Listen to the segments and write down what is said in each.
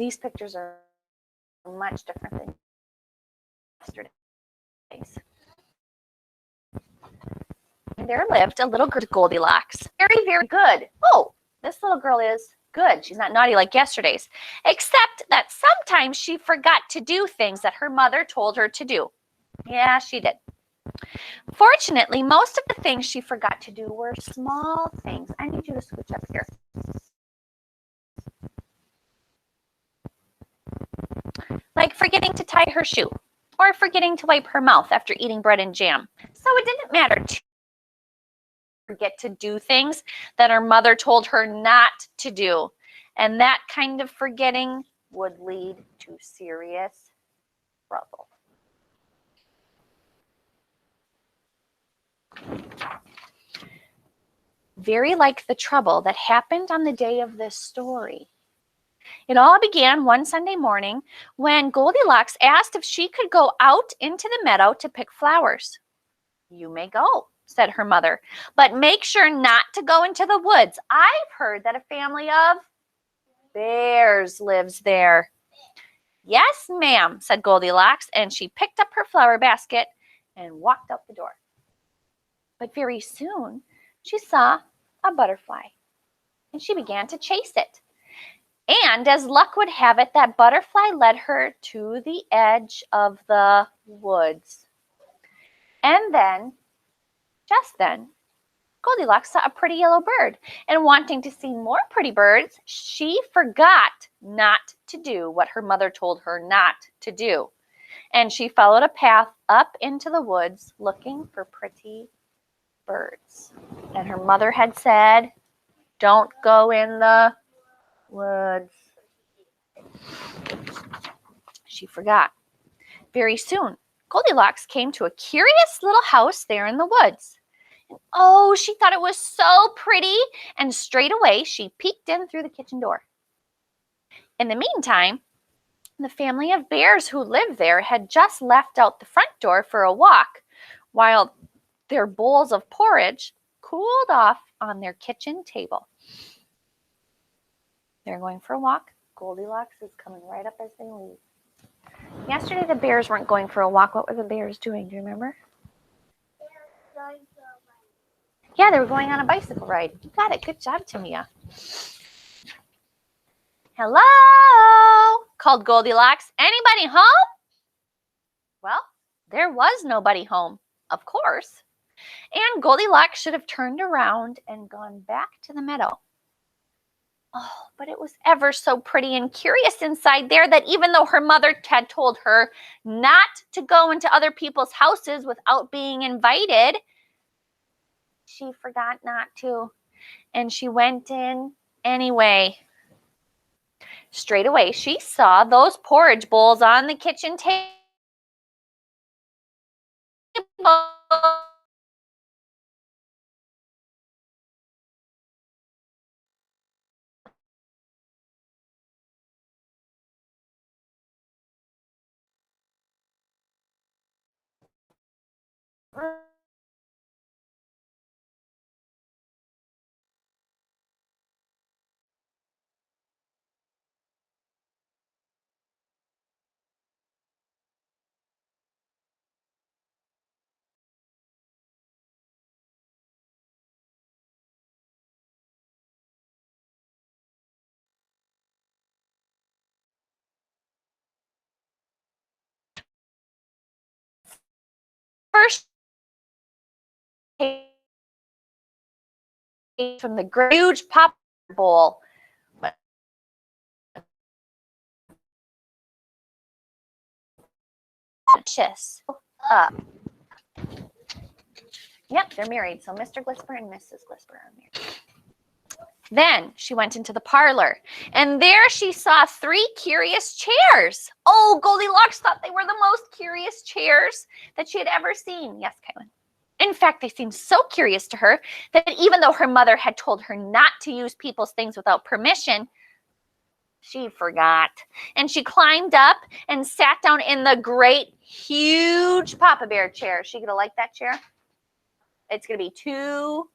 These pictures are much different than yesterday's. There lived a little girl, Goldilocks. Very, very good. Oh, this little girl is good. She's not naughty like yesterday's, except that sometimes she forgot to do things that her mother told her to do. Yeah, she did. Fortunately, most of the things she forgot to do were small things. I need you to switch up here. Like forgetting to tie her shoe or forgetting to wipe her mouth after eating bread and jam. So it didn't matter to forget to do things that her mother told her not to do. And that kind of forgetting would lead to serious trouble. Very like the trouble that happened on the day of this story. It all began one Sunday morning when Goldilocks asked if she could go out into the meadow to pick flowers. You may go, said her mother, but make sure not to go into the woods. I've heard that a family of bears lives there. Yes, ma'am, said Goldilocks, and she picked up her flower basket and walked out the door. But very soon she saw a butterfly, and she began to chase it. And as luck would have it, that butterfly led her to the edge of the woods. And then, just then, Goldilocks saw a pretty yellow bird. And wanting to see more pretty birds, she forgot not to do what her mother told her not to do. And she followed a path up into the woods looking for pretty birds. And her mother had said, don't go in the woods. She forgot. Very soon, Goldilocks came to a curious little house there in the woods. And oh, she thought it was so pretty, and straight away she peeked in through the kitchen door. In the meantime, the family of bears who lived there had just left out the front door for a walk, while their bowls of porridge cooled off on their kitchen table. They're going for a walk. Goldilocks is coming right up as they leave. Yesterday the bears weren't going for a walk. What were the bears doing? Do you remember? They were going for a ride. Yeah, they were going on a bicycle ride. You got it. Good job, Tamia. Hello, called Goldilocks. Anybody home? Well, there was nobody home, of course. And Goldilocks should have turned around and gone back to the meadow. Oh, but it was ever so pretty and curious inside there that even though her mother had told her not to go into other people's houses without being invited, she forgot not to, and she went in anyway. Straight away, she saw those porridge bowls on the kitchen table. First, from the huge pop bowl. Up. Yep, they're married. So Mr. Glisper and Mrs. Glisper are married. Then she went into the parlor, and there she saw 3 curious chairs. Oh, Goldilocks thought they were the most curious chairs that she had ever seen. Yes, Kylan. In fact, they seemed so curious to her that even though her mother had told her not to use people's things without permission, she forgot. And she climbed up and sat down in the great, huge Papa Bear chair. Is she going to like that chair? It's going to be too...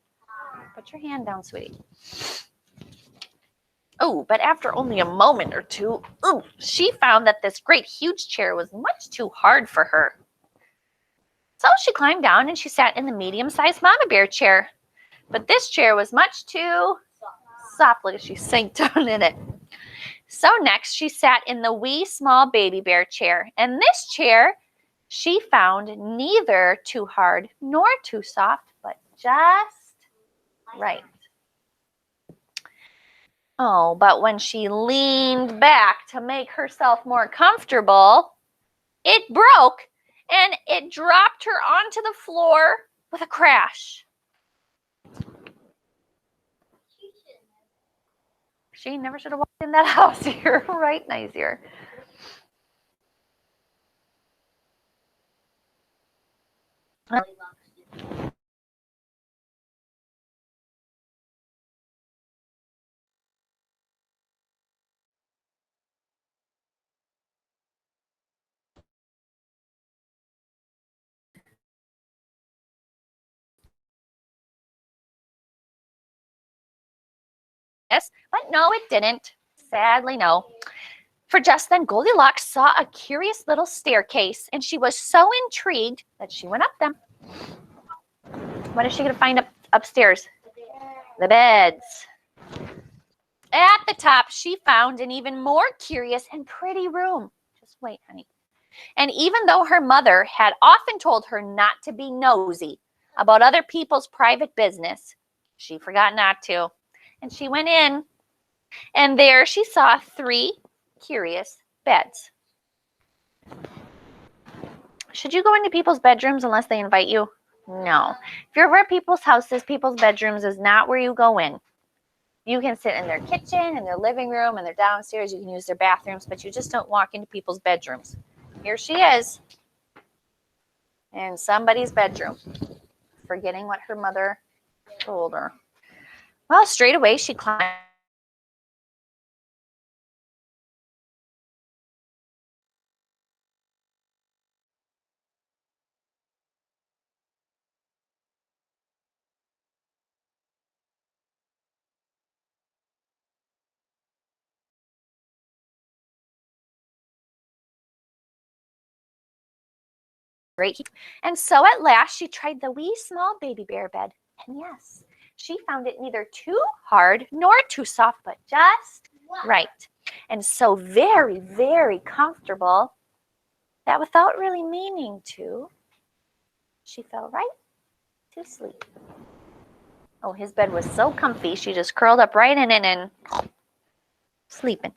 Put your hand down, sweetie. Oh, but after only a moment or two, she found that this great huge chair was much too hard for her. So she climbed down and she sat in the medium-sized mama bear chair. But this chair was much too soft. Look, she sank down in it. So next she sat in the wee small baby bear chair. And this chair she found neither too hard nor too soft, but just right. Oh, but when she leaned back to make herself more comfortable, it broke and it dropped her onto the floor with a crash. She never should have walked in that house here, right, Nizier? Yes, but no, it didn't. Sadly, no. For just then, Goldilocks saw a curious little staircase, and she was so intrigued that she went up them. What is she going to find upstairs? The beds. At the top, she found an even more curious and pretty room. Just wait, honey. And even though her mother had often told her not to be nosy about other people's private business, she forgot not to. And she went in, and there she saw 3 curious beds. Should you go into people's bedrooms unless they invite you? No. If you're over at people's houses, people's bedrooms is not where you go in. You can sit in their kitchen, in their living room, and their downstairs. You can use their bathrooms, but you just don't walk into people's bedrooms. Here she is in somebody's bedroom, forgetting what her mother told her. Well, straight away she climbed. Great. And so at last she tried the wee small baby bear bed. And yes, she found it neither too hard nor too soft, but just right. And so very, very comfortable that without really meaning to, she fell right to sleep. Oh, his bed was so comfy, she just curled up right in it and sleeping.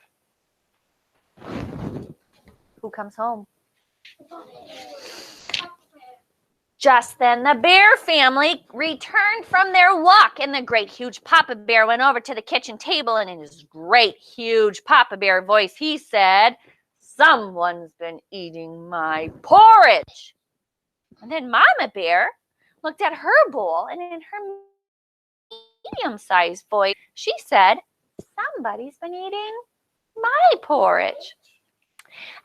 Who comes home? Just then, the bear family returned from their walk, and the great huge Papa Bear went over to the kitchen table, and in his great huge Papa Bear voice, he said, "Someone's been eating my porridge." And then Mama Bear looked at her bowl, and in her medium-sized voice, she said, "Somebody's been eating my porridge."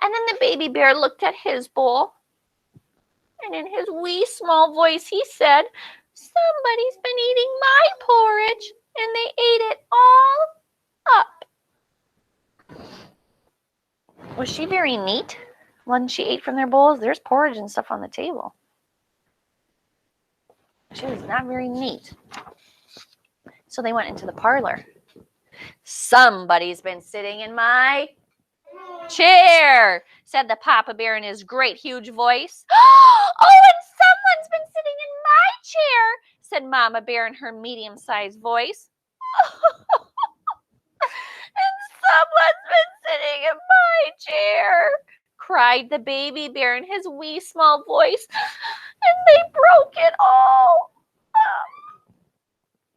And then the baby bear looked at his bowl, and in his wee small voice, he said, "Somebody's been eating my porridge, and they ate it all up." Was she very neat when she ate from their bowls? There's porridge and stuff on the table. She was not very neat. So they went into the parlor. "Somebody's been sitting in my chair," said the Papa Bear in his great huge voice. "Oh, and someone's been sitting in my chair," said Mama Bear in her medium-sized voice. "And someone's been sitting in my chair," cried the baby bear in his wee small voice. "And they broke it all up."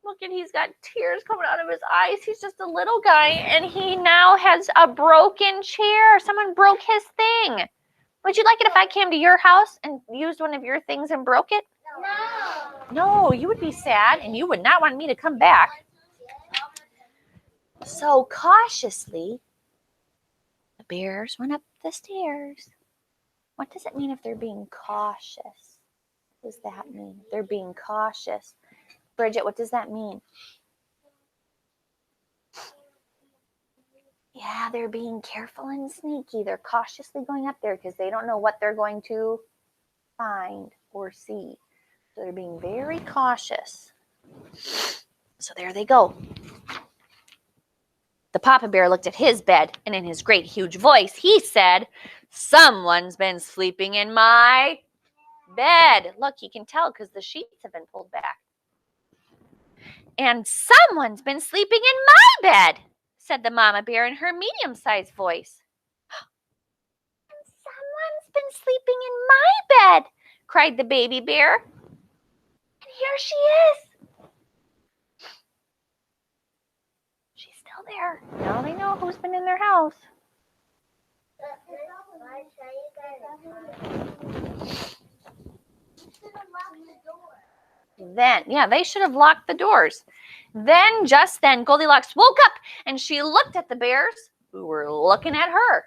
Look, and he's got tears coming out of his eyes. He's just a little guy, and he now has a broken chair. Someone broke his thing. Would you like it if I came to your house and used one of your things and broke it? No, you would be sad, and you would not want me to come back. So cautiously, the bears went up the stairs. What does it mean if they're being cautious? What does that mean? They're being cautious. Bridget, what does that mean? Yeah, they're being careful and sneaky. They're cautiously going up there because they don't know what they're going to find or see. So they're being very cautious. So there they go. The Papa Bear looked at his bed, and in his great huge voice, he said, "Someone's been sleeping in my bed." Look, he can tell because the sheets have been pulled back. "And someone's been sleeping in my bed," said the Mama Bear in her medium-sized voice. "Someone's been sleeping in my bed," cried the Baby Bear. "And here she is." She's still there. Now they know who's been in their house. Then, yeah, they should have locked the doors. Just then, Goldilocks woke up and she looked at the bears who were looking at her.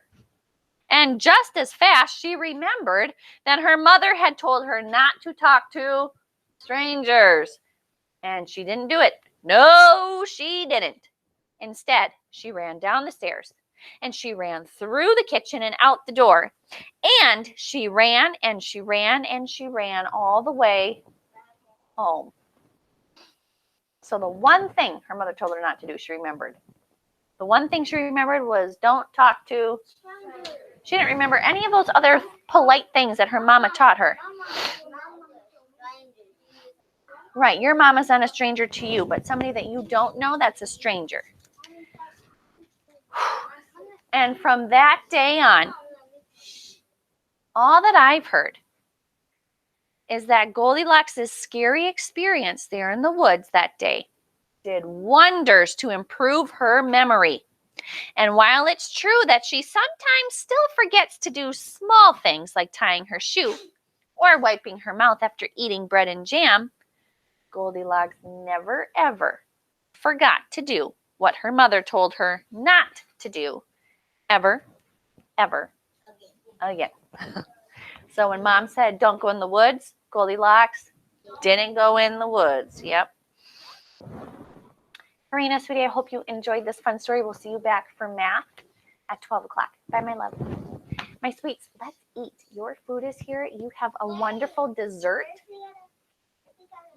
And just as fast, she remembered that her mother had told her not to talk to strangers. And she didn't do it. No, she didn't. Instead, she ran down the stairs and she ran through the kitchen and out the door. And she ran and she ran and she ran all the way home. So the one thing her mother told her not to do, she remembered. The one thing she remembered was don't talk to. She didn't remember any of those other polite things that her mama taught her. Right, your mama's not a stranger to you, but somebody that you don't know, that's a stranger. And from that day on, all that I've heard is that Goldilocks' scary experience there in the woods that day did wonders to improve her memory. And while it's true that she sometimes still forgets to do small things like tying her shoe or wiping her mouth after eating bread and jam, Goldilocks never, ever forgot to do what her mother told her not to do. Ever, ever again. So when Mom said, don't go in the woods, Goldilocks didn't go in the woods. Yep. Karina, sweetie, I hope you enjoyed this fun story. We'll see you back for math at 12 o'clock. Bye, my love. My sweets, let's eat. Your food is here. You have a wonderful dessert.